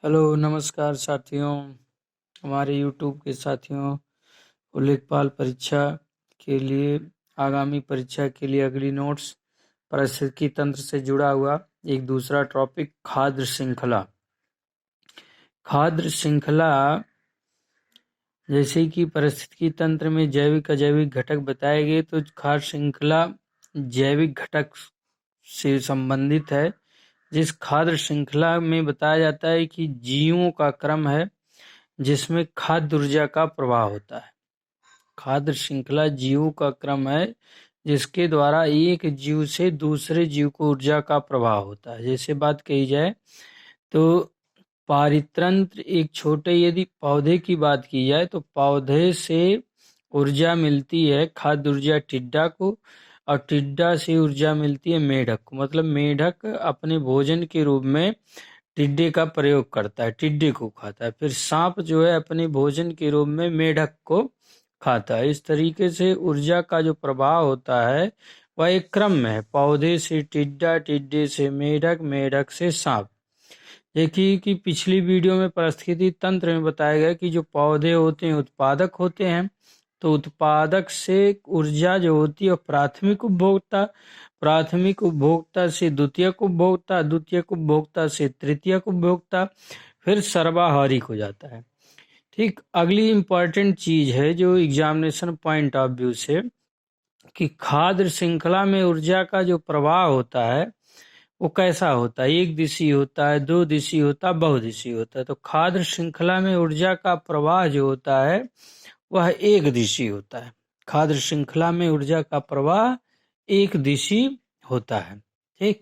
Hello नमस्कार साथियों। हमारे यूट्यूब के साथियों को लेखपाल परीक्षा के लिए आगामी परीक्षा के लिए अगली नोट्स पारिस्थितिकी तंत्र से जुड़ा हुआ एक दूसरा टॉपिक खाद्य श्रृंखला। खाद्य श्रृंखला जैसे कि पारिस्थितिकी तंत्र में जैविक अजैविक घटक बताए गए, तो खाद्य श्रृंखला जैविक घटक से संबंधित है। जिस खाद्य श्रृंखला में बताया जाता है कि जीवों का क्रम है जिसमें खाद्य ऊर्जा का प्रवाह होता है। खाद्य श्रृंखला जीवों का क्रम है जिसके द्वारा एक जीव से दूसरे जीव को ऊर्जा का प्रवाह होता है। जैसे बात कही जाए तो पारितंत्र एक छोटे, यदि पौधे की बात की जाए तो पौधे से ऊर्जा मिलती है खाद्य ऊर्जा टिड्डा को, और टिड्डा से ऊर्जा मिलती है मेढक को। मतलब मेढक अपने भोजन के रूप में टिड्डे का प्रयोग करता है, टिड्डे को खाता है। फिर सांप जो है अपने भोजन के रूप में मेढक को खाता है। इस तरीके से ऊर्जा का जो प्रवाह होता है वह एक क्रम में है, पौधे से टिड्डा, टिड्डे से मेढक, मेढक से सांप। देखिए कि पिछली वीडियो में पारिस्थितिकी तंत्र में बताया गया कि जो पौधे होते हैं उत्पादक होते हैं, तो उत्पादक से ऊर्जा जो होती है प्राथमिक उपभोक्ता, प्राथमिक उपभोक्ता से द्वितीयक उपभोक्ता, द्वितीयक उपभोक्ता से तृतीयक उपभोक्ता, फिर सर्वाहारी हो जाता है। ठीक, अगली इम्पॉर्टेंट चीज है जो एग्जामिनेशन पॉइंट ऑफ व्यू से, कि खाद्य श्रृंखला में ऊर्जा का जो प्रवाह होता है वो कैसा होता है, एक दिशी होता है, दो दिशी होता है, बहुदिशी होता है। तो खाद्य श्रृंखला में ऊर्जा का प्रवाह जो होता है वह एक दिशी होता है। खाद्य श्रृंखला में ऊर्जा का प्रवाह एक दिशी होता है। ठीक,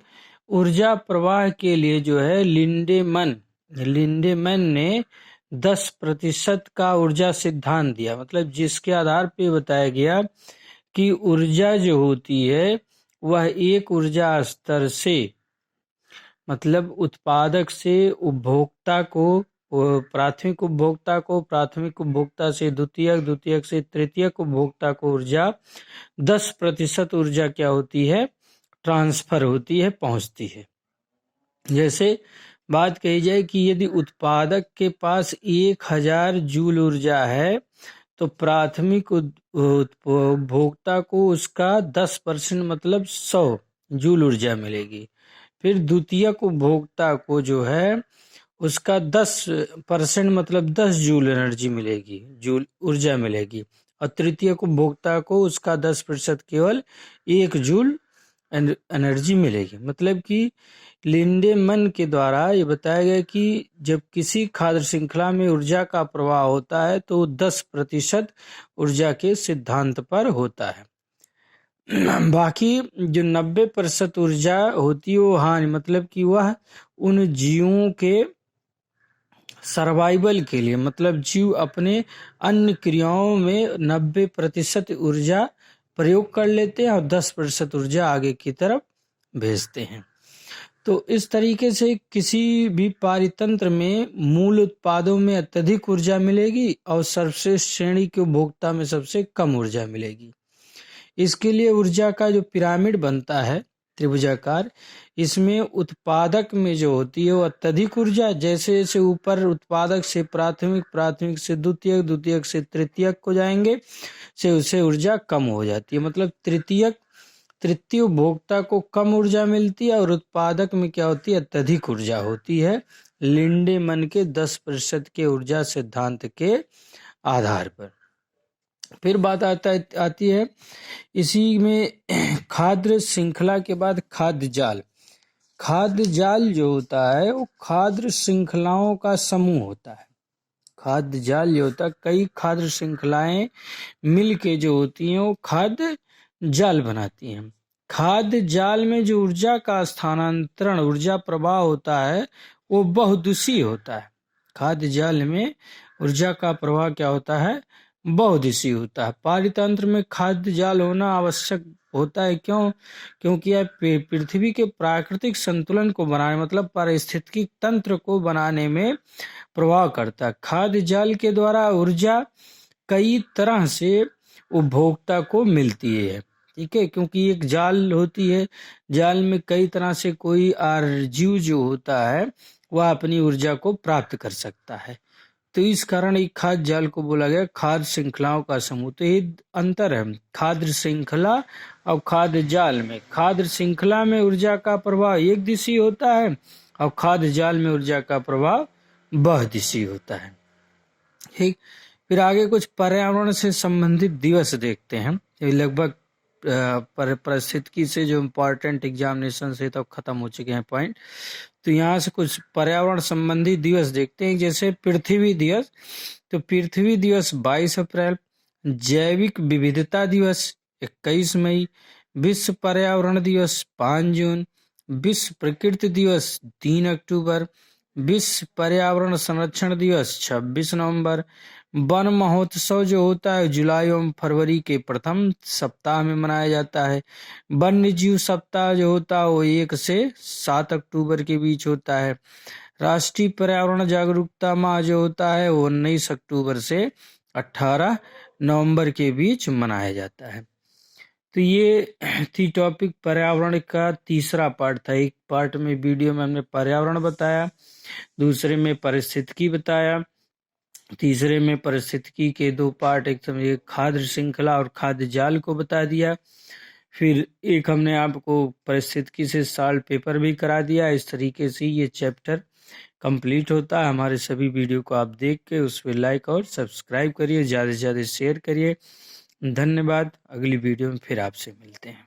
ऊर्जा प्रवाह के लिए जो है लिंडेमैन ने 10% का ऊर्जा सिद्धांत दिया। मतलब जिसके आधार पे बताया गया कि ऊर्जा जो होती है वह एक ऊर्जा स्तर से, मतलब उत्पादक से उपभोक्ता को, प्राथमिक उपभोक्ता को, प्राथमिक उपभोक्ता से द्वितीयक, द्वितीयक से तृतीयक उपभोक्ता को ऊर्जा 10% ऊर्जा क्या होती है, ट्रांसफर होती है, पहुंचती है। जैसे बात कही जाए कि यदि उत्पादक के पास 1000 जूल ऊर्जा है तो प्राथमिक उपभोक्ता को उसका 10% मतलब 100 जूल ऊर्जा मिलेगी। फिर द्वितीयक उपभोक्ता को जो है उसका 10% मतलब 10 जूल एनर्जी मिलेगी, जूल ऊर्जा मिलेगी। और तृतीयक उपभोक्ता को उसका 10% केवल 1 जूल एनर्जी मिलेगी। मतलब कि लिंडेमैन के द्वारा ये बताया गया कि जब किसी खाद्य श्रृंखला में ऊर्जा का प्रवाह होता है तो 10% ऊर्जा के सिद्धांत पर होता है। बाकी जो 90% ऊर्जा होती है वो हानि, मतलब कि वह उन जीवों के सर्वाइवल के लिए, मतलब जीव अपने अन्य क्रियाओं में 90% ऊर्जा प्रयोग कर लेते हैं और 10% ऊर्जा आगे की तरफ भेजते हैं। तो इस तरीके से किसी भी पारितंत्र में मूल उत्पादों में अत्यधिक ऊर्जा मिलेगी और सर्वश्रेष्ठ श्रेणी के उपभोक्ता में सबसे कम ऊर्जा मिलेगी। इसके लिए ऊर्जा का जो पिरामिड बनता है त्रिभुजाकार, इसमें उत्पादक में जो होती है वो अत्यधिक ऊर्जा, जैसे जैसे ऊपर उत्पादक से प्राथमिक, प्राथमिक से द्वितीयक, द्वितीयक से तृतीयक को जाएंगे से उसे ऊर्जा कम हो जाती है। मतलब तृतीय उपभोक्ता को कम ऊर्जा मिलती है और उत्पादक में क्या होती है, अत्यधिक ऊर्जा होती है, लिंडेमैन के 10% के ऊर्जा सिद्धांत के आधार पर। फिर बात आती है इसी में खाद्य श्रृंखला के बाद खाद्य जाल। खाद्य जाल जो होता है वो खाद्य श्रृंखलाओं का समूह होता है। खाद्य जाल जो होता है, कई खाद्य श्रृंखलाएं मिल के जो होती हैं वो खाद्य जाल बनाती हैं। खाद्य जाल में जो ऊर्जा का स्थानांतरण, ऊर्जा प्रवाह होता है वो बहुदिशीय होता है। खाद्य जाल में ऊर्जा का प्रवाह क्या होता है, बहुदिशीय होता है। पारितंत्र में खाद्य जाल होना आवश्यक होता है। क्यों? क्योंकि यह पृथ्वी के प्राकृतिक संतुलन को बनाने, मतलब पारिस्थितिकी तंत्र को बनाने में प्रभाव करता है। खाद्य जाल के द्वारा ऊर्जा कई तरह से उपभोक्ता को मिलती है। ठीक है, क्योंकि एक जाल होती है, जाल में कई तरह से कोई जीव जो होता है वह अपनी ऊर्जा को प्राप्त कर सकता है। तो इस कारण एक खाद्य जाल को बोला गया खाद्य श्रृंखलाओं का समूह। तो ये अंतर है खाद्य श्रृंखला और खाद्य जाल में। खाद्य श्रृंखला में ऊर्जा का प्रवाह एक दिशी होता है और खाद्य जाल में ऊर्जा का प्रवाह बहुदिशीय होता है। ठीक, फिर आगे कुछ पर्यावरण से संबंधित दिवस देखते हैं। ये लगभग परिस्थितिकी से जो इम्पोर्टेंट एग्जामिनेशन से तो खत्म हो चुके हैं पॉइंट। तो यहाँ से कुछ पर्यावरण संबंधी दिवस देखते हैं, जैसे पृथ्वी दिवस। तो पृथ्वी दिवस 22 अप्रैल, जैविक विविधता दिवस 21 मई, विश्व पर्यावरण दिवस 5 जून, विश्व प्रकृति दिवस 3 अक्टूबर, विश्व पर्यावरण संरक्षण दिवस 26 नवंबर, वन महोत्सव जो होता है जुलाई एवं फरवरी के प्रथम सप्ताह में मनाया जाता है। वन्य जीव सप्ताह जो होता है वो 1 से 7 अक्टूबर के बीच होता है। राष्ट्रीय पर्यावरण जागरूकता माह जो होता है वो 19 अक्टूबर से 18 नवंबर के बीच मनाया जाता है। तो ये थी टॉपिक पर्यावरण का तीसरा पार्ट था। एक पार्ट में वीडियो में हमने पर्यावरण बताया, दूसरे में पारिस्थितिकी बताया, तीसरे में पारिस्थितिकी के 2 पार्ट, एक समझिए खाद्य श्रृंखला और खाद्य जाल को बता दिया। फिर एक हमने आपको पारिस्थितिकी से सॉल्व पेपर भी करा दिया। इस तरीके से ये चैप्टर कंप्लीट होता है। हमारे सभी वीडियो को आप देख के उस पर लाइक और सब्सक्राइब करिए, ज़्यादा से ज़्यादा शेयर करिए। धन्यवाद। अगली वीडियो में फिर आपसे मिलते हैं।